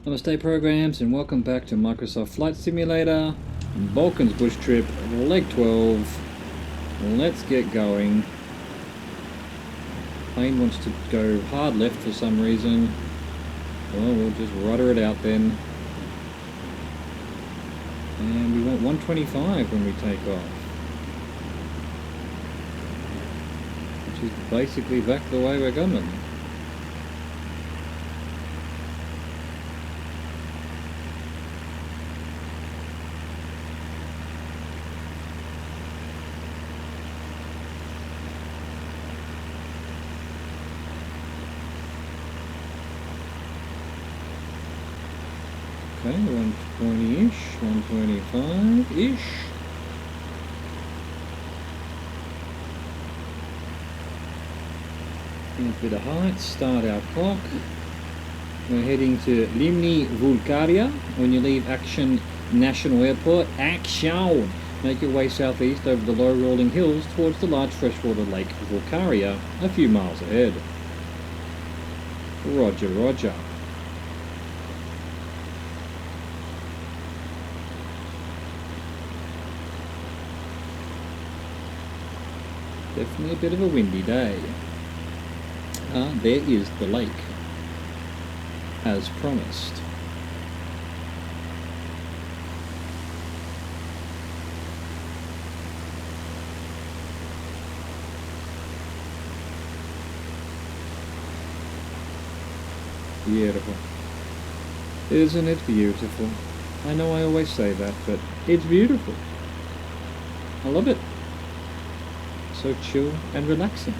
Namaste programs and welcome back to Microsoft Flight Simulator, Balkans Bush Trip, Leg 12. Let's get going. Plane wants to go hard left for some reason. Well, we'll just rudder it out then. And we want 125 when we take off. Which is basically back the way we're coming. Okay, 120-ish, 125-ish. A bit of height, start our clock. We're heading to Limni Vulkaria. When you leave Action National Airport, Action! Make your way southeast over the low rolling hills towards the large freshwater lake Vulkaria, a few miles ahead. Roger, roger. Definitely a bit of a windy day. There is the lake, as promised. Beautiful. Isn't it beautiful? I know I always say that, but it's beautiful. I love it. So chill and relaxing.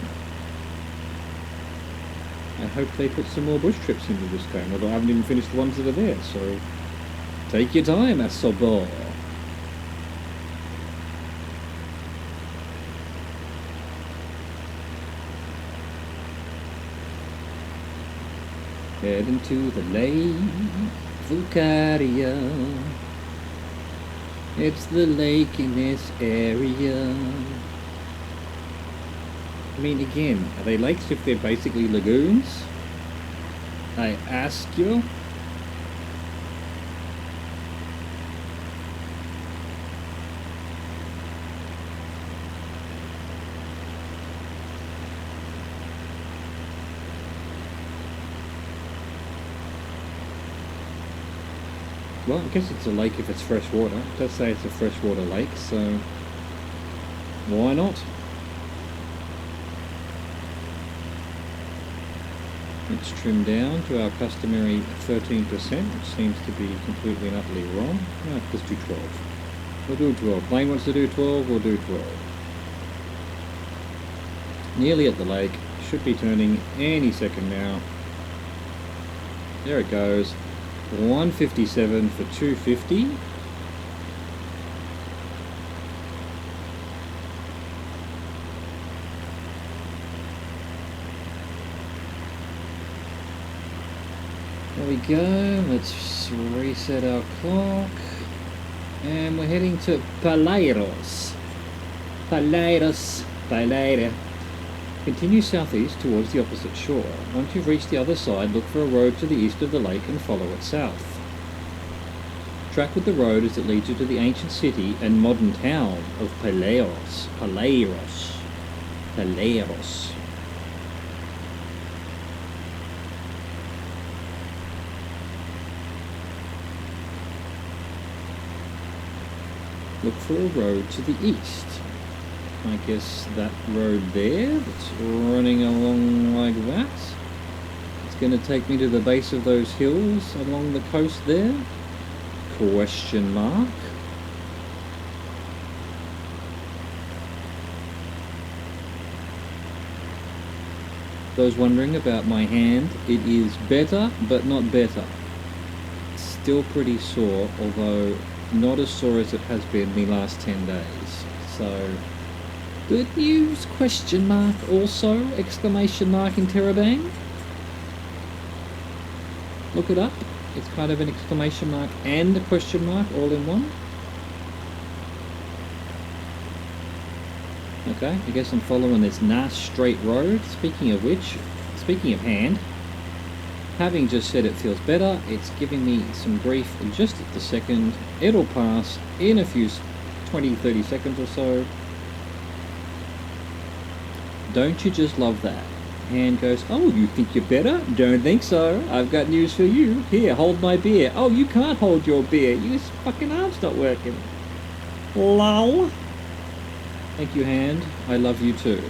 I hope they put some more bush trips into this game, although I haven't even finished the ones that are there, so take your time, asocial. Head into the lake, Vulkaria. It's the lake in this area. I mean, again, are they lakes if they're basically lagoons? I ask you. Well, I guess it's a lake if it's fresh water. It does say it's a freshwater lake, so why not? It's trimmed down to our customary 13%, which seems to be completely and utterly wrong. No, let's do 12. We'll do 12. Plane wants to do 12, we'll do 12. Nearly at the lake. Should be turning any second now. There it goes. 157 for 250. There we go, let's reset our clock, and we're heading to Paleiros. Paleira. Continue southeast towards the opposite shore. Once you've reached the other side, look for a road to the east of the lake and follow it south. Track with the road as it leads you to the ancient city and modern town of Paleiros. Look for a road to the east. I guess that road there that's running along like that. It's going to take me to the base of those hills along the coast there? Question mark. Those wondering about my hand, it is better but not better. Still pretty sore, although not as sore as it has been the last 10 days. So, good news, question mark also, exclamation mark interrobang. Look it up. It's kind of an exclamation mark and a question mark all in one. Okay, I guess I'm following this nice straight road. Speaking of which, speaking of hand, Having just said it feels better, it's giving me some grief just at the second. It'll pass in a few 20, 30 seconds or so. Don't you just love that? Hand goes, oh, you think you're better? Don't think so. I've got news for you. Here, hold my beer. Oh, you can't hold your beer. Your fucking arm's not working. Lol. Thank you, hand. I love you too.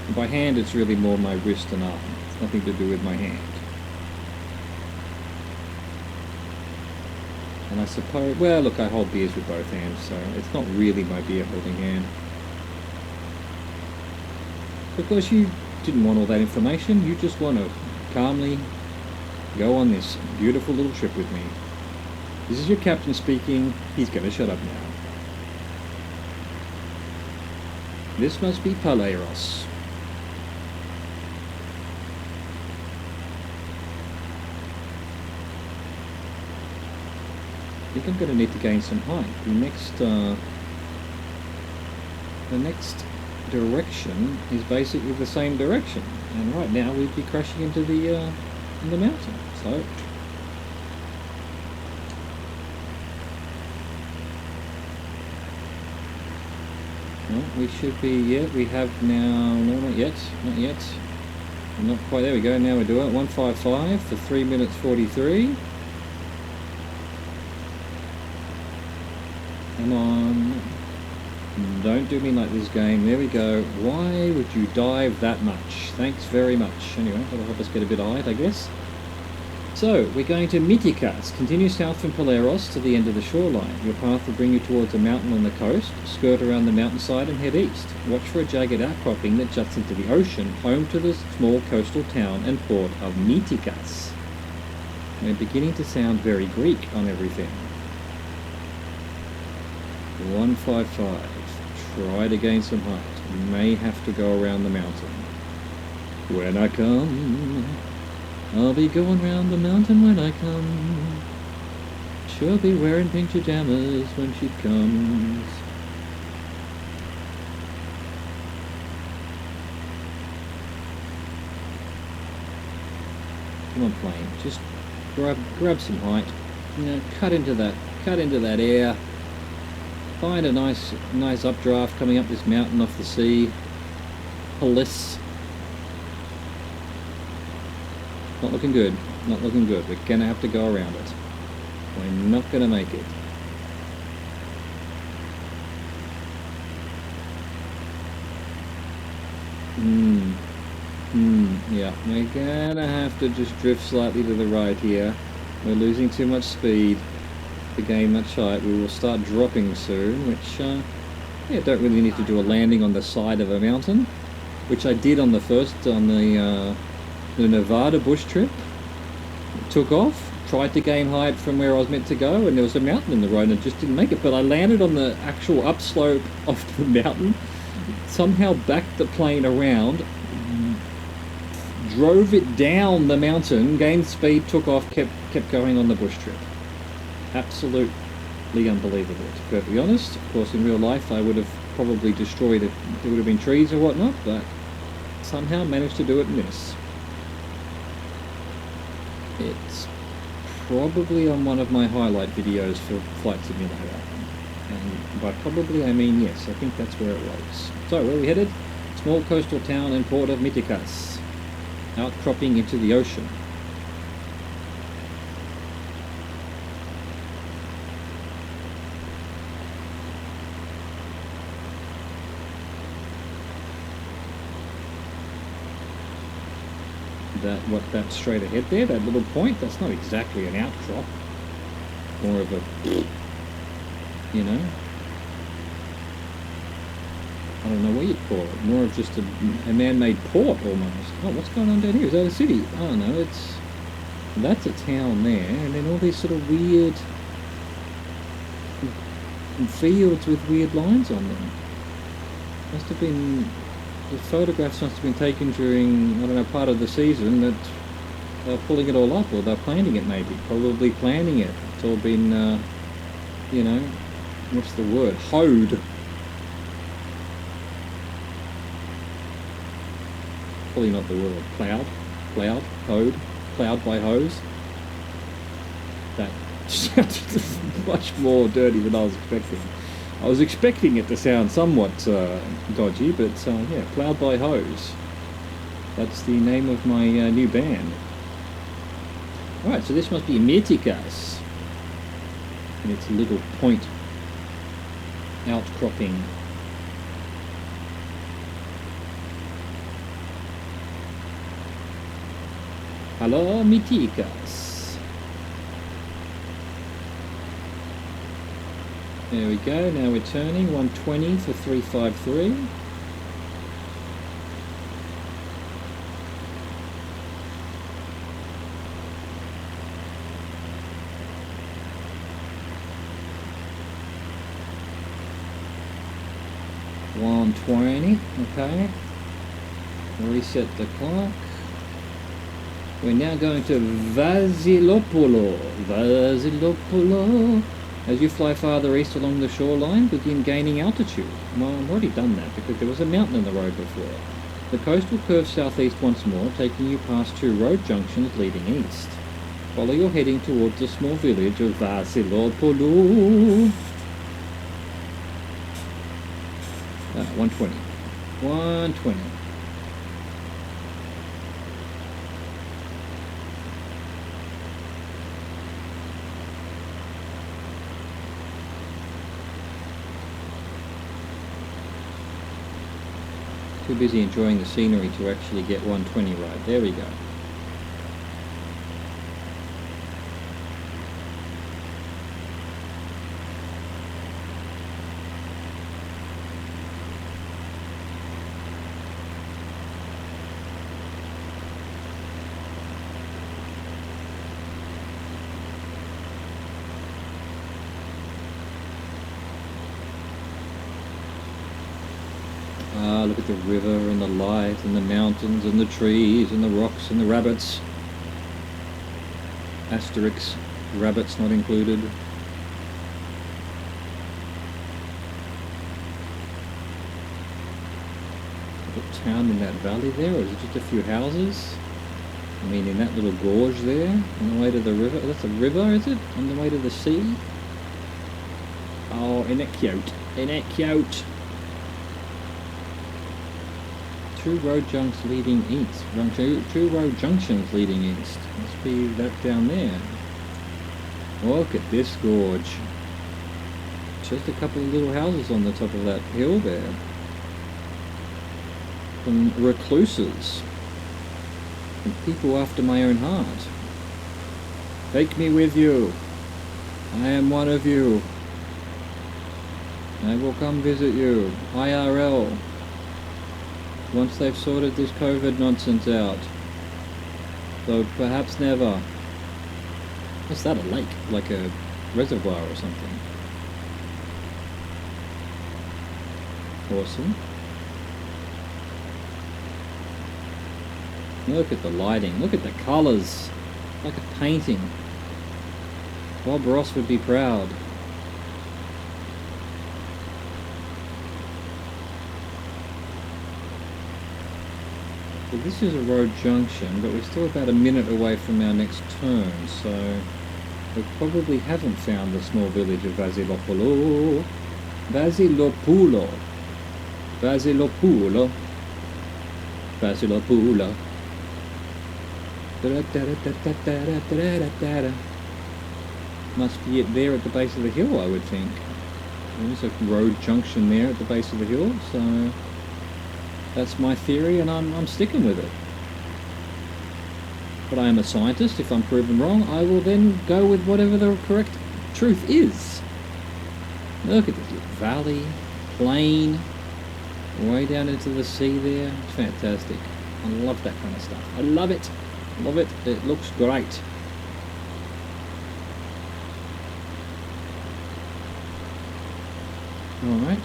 And by hand, it's really more my wrist and arm. It's nothing to do with my hand. And I suppose, well, look, I hold beers with both hands, so it's not really my beer holding hand. Because you didn't want all that information, you just want to calmly go on this beautiful little trip with me. This is your captain speaking. He's going to shut up now. This must be Paleros. I think I'm going to need to gain some height. The next direction is basically the same direction, and right now we'd be crashing into the mountain. So well, we should be. Yeah, we have now. No, not yet. Not yet. Not quite. There we go. Now we do it. 155 for 3 minutes 43. Come on. Don't do me like this game. There we go. Why would you dive that much? Thanks very much. Anyway, that'll help us get a bit of height, I guess. So, we're going to Mitikas. Continue south from Paleros to the end of the shoreline. Your path will bring you towards a mountain on the coast. Skirt around the mountainside and head east. Watch for a jagged outcropping that juts into the ocean, home to the small coastal town and port of Mitikas. We're beginning to sound very Greek on everything. 155. Try to gain some height. May have to go around the mountain. When I come, I'll be going round the mountain when I come. She'll be wearing pink pajamas when she comes. Come on, plane. Just grab some height. You know, cut into that air. Find a nice updraft coming up this mountain off the sea. Police. Not looking good. Not looking good. We're gonna have to go around it. We're not gonna make it. Yeah, we're gonna have to just drift slightly to the right here. We're losing too much speed to gain much height. We will start dropping soon, which yeah, don't really need to do a landing on the side of a mountain, which I did on the Nevada bush trip. Took off, tried to gain height from where I was meant to go, and there was a mountain in the road and just didn't make it. But I landed on the actual upslope of the mountain, somehow backed the plane around, drove it down the mountain, gained speed, took off, kept going on the bush trip. Absolutely unbelievable, to be perfectly honest. Of course, in real life, I would have probably destroyed it. There would have been trees or whatnot, but somehow managed to do it in this. It's probably on one of my highlight videos for Flight Simulator. And by probably, I mean yes, I think that's where it was. So, where are we headed? Small coastal town and port of Mitikas. Outcropping into the ocean. That straight ahead there, that little point, that's not exactly an outcrop. More of a, you know, I don't know what you'd call it. More of just a man-made port almost. Oh, what's going on down here? Is that a city? Oh no, that's a town there, and then all these sort of weird fields with weird lines on them. Must have been. The photographs must have been taken during, I don't know, part of the season that they're pulling it all up, or they're planning it maybe. Probably planning it. It's all been, you know, what's the word? Hoed. Probably not the word. Plowed. Plowed by hose. That sounded much more dirty than I was expecting. I was expecting it to sound somewhat dodgy, but yeah, Plowed by Hose. That's the name of my new band. Alright, so this must be Metikas. And it's a little point outcropping. Hello, Metikas. There we go, now we're turning 120 for 353. Okay. Reset the clock. We're now going to Vasilopolo. As you fly farther east along the shoreline, begin gaining altitude. Well, I've already done that because there was a mountain in the road before. The coast will curve southeast once more, taking you past two road junctions leading east. Follow your heading towards the small village of Vasilopolo. 120. 120. Too busy enjoying the scenery to actually get 120 right. There we go. Look at the river and the light and the mountains and the trees and the rocks and the rabbits. Asterix, rabbits not included. A town in that valley there, or is it just a few houses? I mean, in that little gorge there, on the way to the river. That's a river, is it? On the way to the sea? Oh, isn't it cute? Isn't it cute? Two road junctions leading east. Two road junctions leading east. Must be that down there. Look at this gorge. Just a couple of little houses on the top of that hill there. Some recluses. And people after my own heart. Take me with you. I am one of you. I will come visit you. IRL. Once they've sorted this COVID nonsense out. Though perhaps never. What's that, a lake? Like a reservoir or something? Awesome. Look at the lighting. Look at the colours. Like a painting. Bob Ross would be proud. So this is a road junction, but we're still about a minute away from our next turn, so we probably haven't found the small village of Vasilopolo. Vasilopolo. Vasilopolo. Vasilopolo. Must be it there at the base of the hill, I would think. There's a road junction there at the base of the hill, so that's my theory, and I'm sticking with it. But I am a scientist. If I'm proven wrong, I will then go with whatever the correct truth is. Look at this little valley, plain, way down into the sea there. It's fantastic. I love that kind of stuff. I love it. Love it. It looks great. Alright,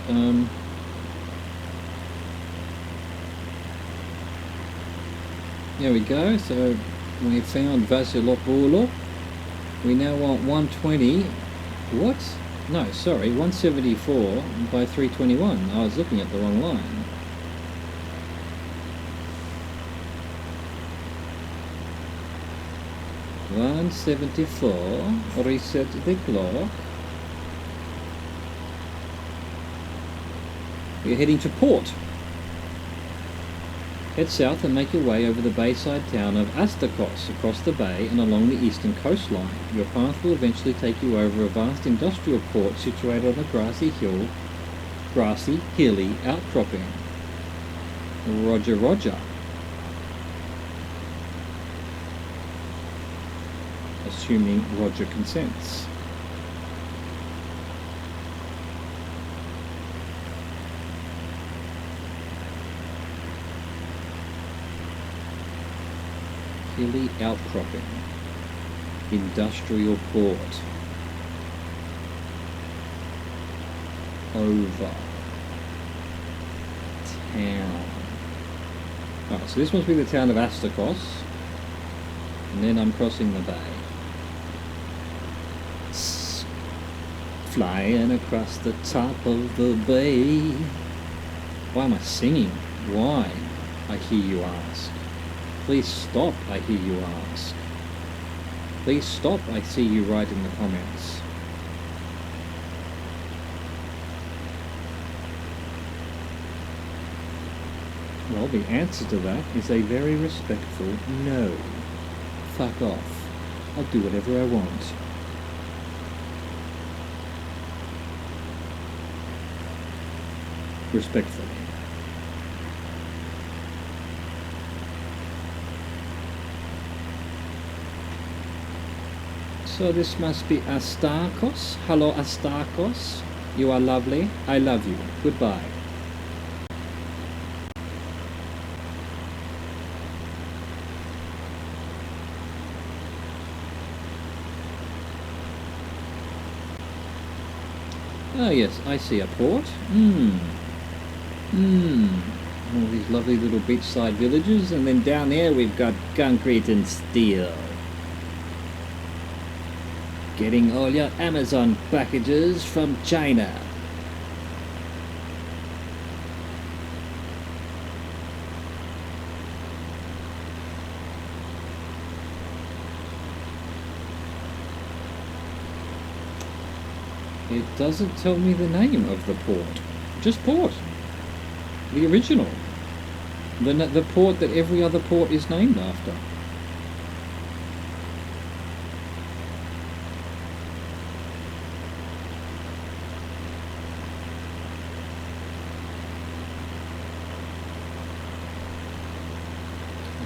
there we go, so we found Vasilopolo. We now want 120. What? No, sorry, 174 by 321. I was looking at the wrong line. 174. Reset the clock. We're heading to port. Head south and make your way over the bayside town of Astakos, across the bay and along the eastern coastline. Your path will eventually take you over a vast industrial port situated on a grassy, hilly outcropping. Roger, roger. Assuming Roger consents. Hilly outcropping. Industrial port. Over. Town. Alright, so this must be the town of Astakos. And then I'm crossing the bay. Flying across the top of the bay. Why am I singing? Why? I hear you ask. Please stop, I hear you ask. Please stop, I see you write in the comments. Well, the answer to that is a very respectful no. Fuck off. I'll do whatever I want. Respectfully. So this must be Astakos. Hello, Astakos. You are lovely. I love you. Goodbye. Ah, yes, I see a port. All these lovely little beachside villages, and then down there we've got concrete and steel. Getting all your Amazon packages from China. It doesn't tell me the name of the port. Just port. The original. The port that every other port is named after.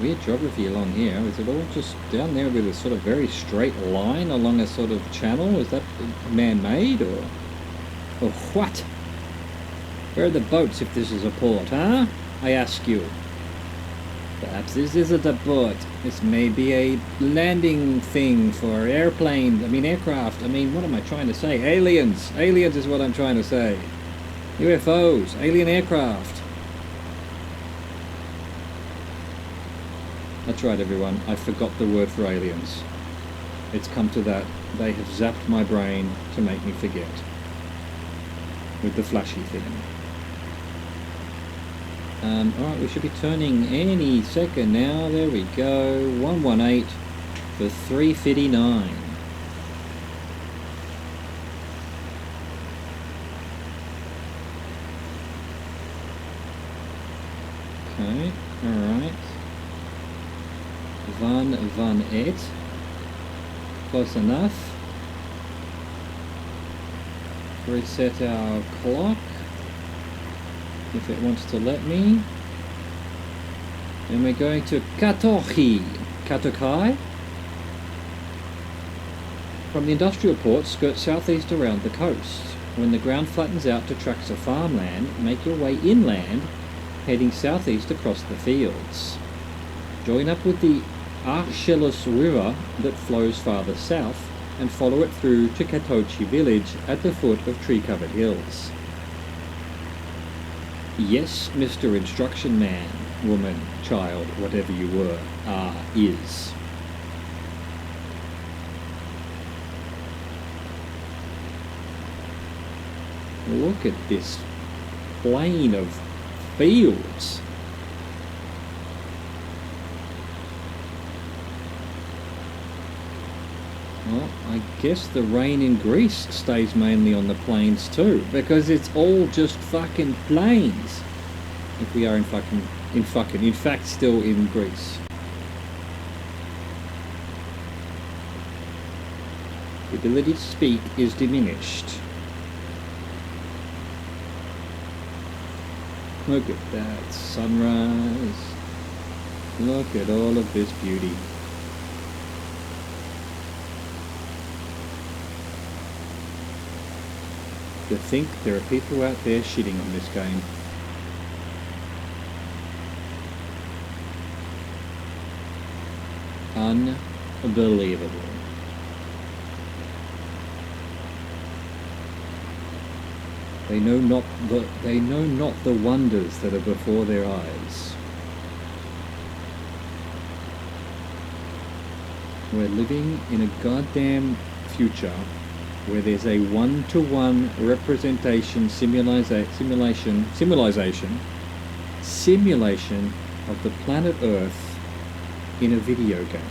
Weird geography along here. Is it all just down there with a sort of very straight line along a sort of channel? Is that man-made or what? Where are the boats if this is a port, huh? I ask you. Perhaps this isn't a port. This may be a landing thing for aircraft. What am I trying to say? Aliens! Aliens is what I'm trying to say. UFOs, alien aircraft. That's right, everyone. I forgot the word for aliens. It's come to that. They have zapped my brain to make me forget. With the flashy thing. Alright, we should be turning any second now. There we go. 118 for 359. Okay, alright. 118. Close enough. Reset our clock if it wants to let me. And we're going to Katokai. From the industrial port, skirt southeast around the coast. When the ground flattens out to tracts of farmland, make your way inland, heading southeast across the fields. Join up with the Archelos River that flows farther south and follow it through to Katochi village at the foot of tree-covered hills. Yes, Mr. Instruction Man, woman, child, whatever you were, is. Look at this plain of fields. Well, I guess the rain in Greece stays mainly on the plains too, because it's all just fucking plains. If we are in fact still in Greece. The ability to speak is diminished. Look at that sunrise. Look at all of this beauty. To think there are people out there shitting on this game. Unbelievable. They know not the wonders that are before their eyes. We're living in a goddamn future where there's a one-to-one representation simulation of the planet Earth in a video game.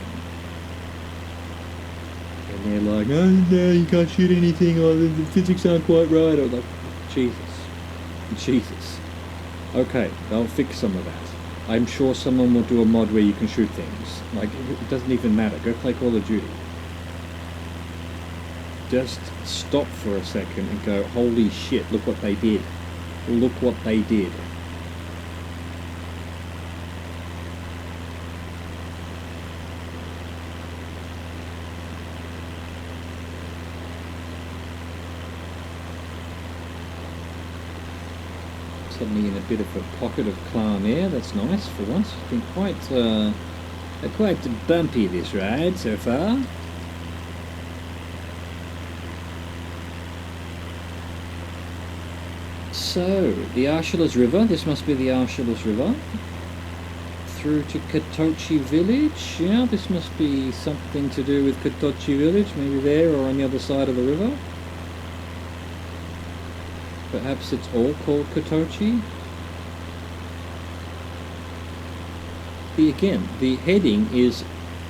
And they're like, oh no, you can't shoot anything, or the physics aren't quite right. Or like, Jesus. Okay, they'll fix some of that. I'm sure someone will do a mod where you can shoot things. Like, it doesn't even matter. Go play Call of Duty. Just stop for a second and go, holy shit, look what they did. Look what they did. Suddenly in a bit of a pocket of calm air. That's nice for once. It's been quite bumpy, this ride so far. So, the Arshilas River, this must be the Arshilas River, through to Katochi Village. Yeah, this must be something to do with Katochi Village, maybe there or on the other side of the river. Perhaps it's all called Katochi. Again, the heading is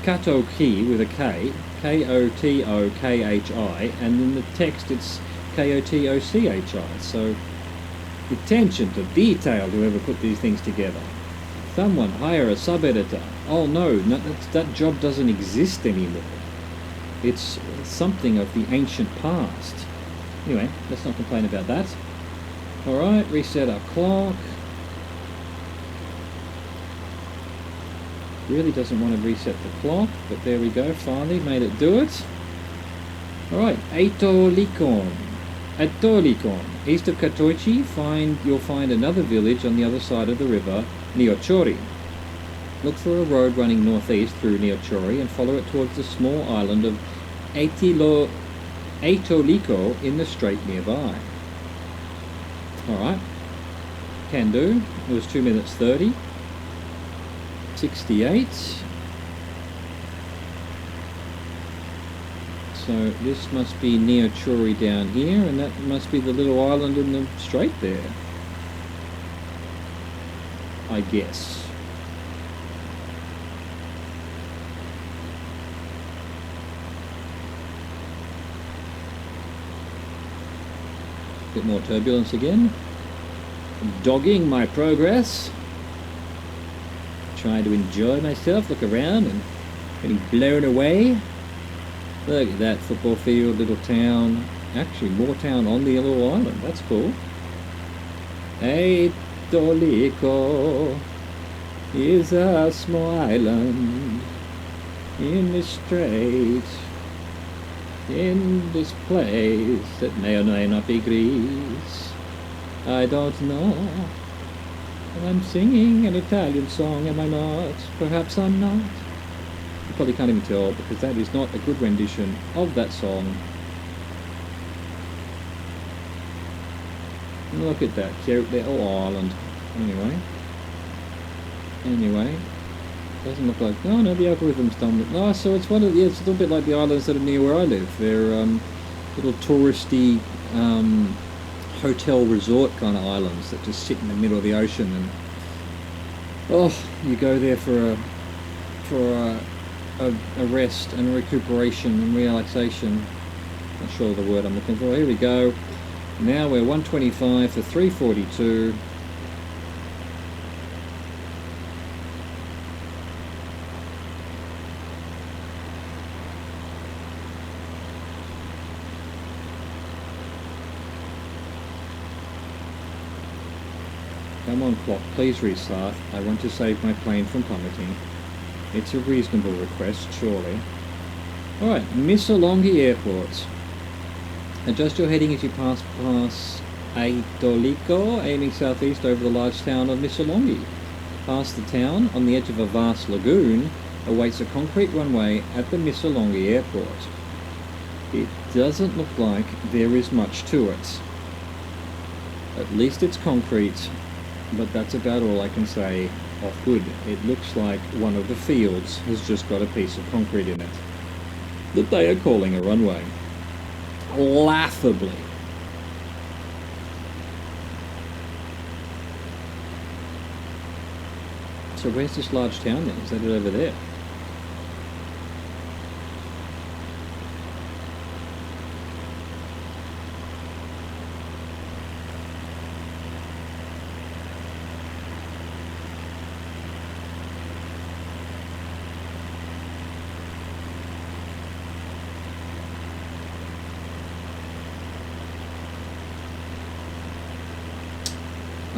Katoki with a K, K-O-T-O-K-H-I, and in the text it's K-O-T-O-C-H-I, so attention to detail, whoever put these things together. Someone hire a sub-editor. Oh no, that job doesn't exist anymore. It's something of the ancient past. Anyway, let's not complain about that. Alright, reset our clock. Really doesn't want to reset the clock, but there we go, finally made it do it. Alright, Atolikon. Atolikon. East of Katochi, you'll find another village on the other side of the river, Neochori. Look for a road running northeast through Neochori and follow it towards the small island of Atoliko in the strait nearby. Alright, can do. It was 2 minutes 30. 68. So this must be Neochori down here, and that must be the little island in the strait there, I guess. Bit more turbulence again. Dogging my progress. Trying to enjoy myself, look around and getting blown away. Look at that football field, little town. Actually, more town on the little island. That's cool. Atoliko is a small island in the strait, in this place that may or may not be Greece. I don't know. I'm singing an Italian song, am I not? Perhaps I'm not. You probably can't even tell, because that is not a good rendition of that song. Look at that cute little island. Anyway, doesn't look like. Oh no, the algorithm's done it. Oh, so it's it's a little bit like the islands that are near where I live. They're little touristy hotel resort kind of islands that just sit in the middle of the ocean, and you go there for a a rest and recuperation and relaxation. Not sure the word I'm looking for. Here we go. Now we're 125 to 342. Come on, clock, please restart. I want to save my plane from plummeting. It's a reasonable request, surely. Alright, Missolonghi Airport. Adjust your heading as you pass Aitoliko, aiming southeast over the large town of Missolonghi. Past the town, on the edge of a vast lagoon, awaits a concrete runway at the Missolonghi Airport. It doesn't look like there is much to it. At least it's concrete, but that's about all I can say off good. It looks like one of the fields has just got a piece of concrete in it that they are calling a runway. Laughably. So where's this large town then? Is that it over there?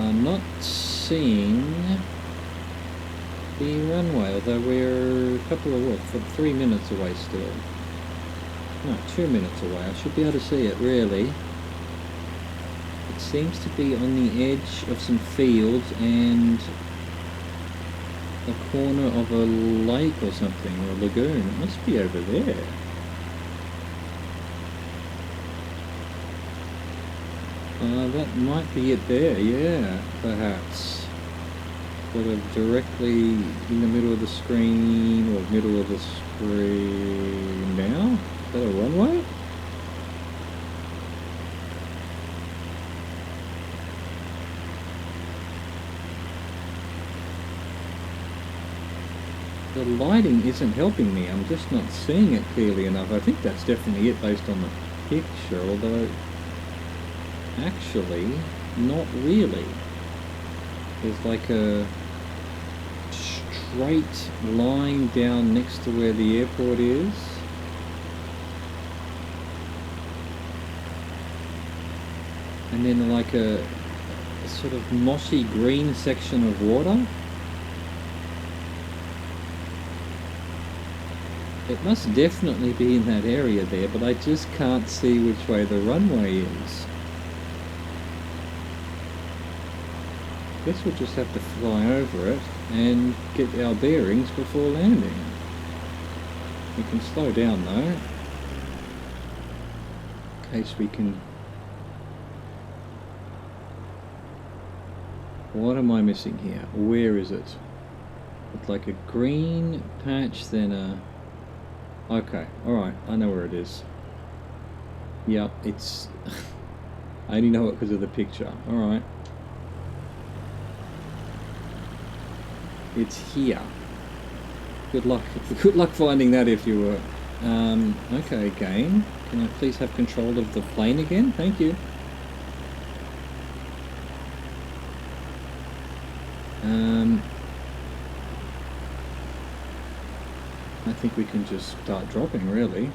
I'm not seeing the runway, although we're a couple of, 3 minutes away still. No, 2 minutes away. I should be able to see it, really. It seems to be on the edge of some fields and a corner of a lake or something, or a lagoon. It must be over there. That might be it there, yeah, perhaps. Sort of directly in the middle of the screen, or middle of the screen now? Is that a runway? The lighting isn't helping me, I'm just not seeing it clearly enough. I think that's definitely it based on the picture, although actually not really. There's like a straight line down next to where the airport is. And then like a sort of mossy green section of water. It must definitely be in that area there, but I just can't see which way the runway is. Guess we'll just have to fly over it and get our bearings before landing. We can slow down though, in case we can... What am I missing here? Where is it? It's like a green patch, then a... Okay, alright, I know where it is. Yep, it's... I only know it because of the picture. Alright. It's here. Good luck. Good luck finding that if you were. Okay, game. Can I please have control of the plane again? Thank you. I think we can just start dropping, really.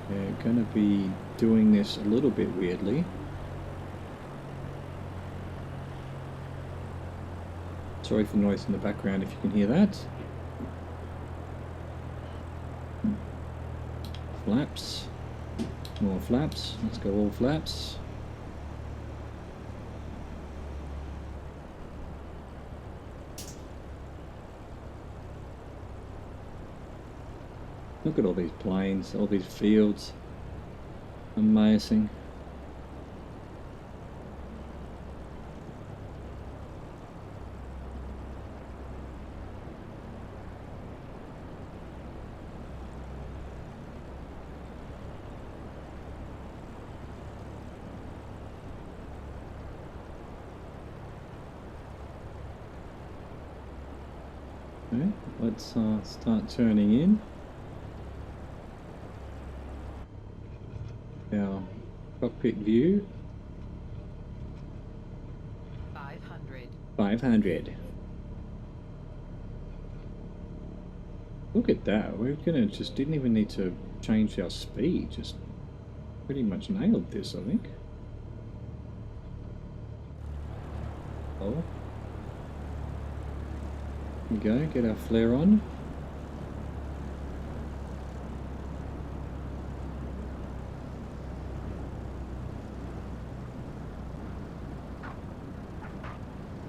We're gonna be doing this a little bit weirdly. Sorry for the noise in the background if you can hear that. Flaps. More flaps. Let's go all flaps. Look at all these planes, all these fields. Amazing. Okay, let's start turning in. Our cockpit view. 500. 500. Look at that. We're gonna just didn't even need to change our speed. Just pretty much nailed this, I think. Oh. Here we go. Get our flare on.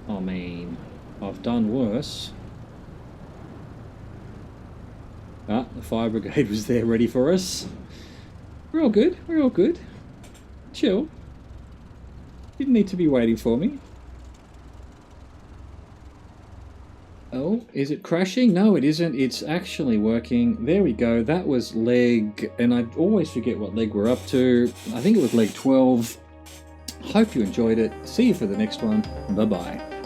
I mean, I've done worse. Ah, the fire brigade was there ready for us. We're all good. We're all good. Chill. Didn't need to be waiting for me. Oh, is it crashing? No, it isn't. It's actually working. There we go. That was leg, and I always forget what leg we're up to. I think it was leg 12. Hope you enjoyed it. See you for the next one. Bye-bye.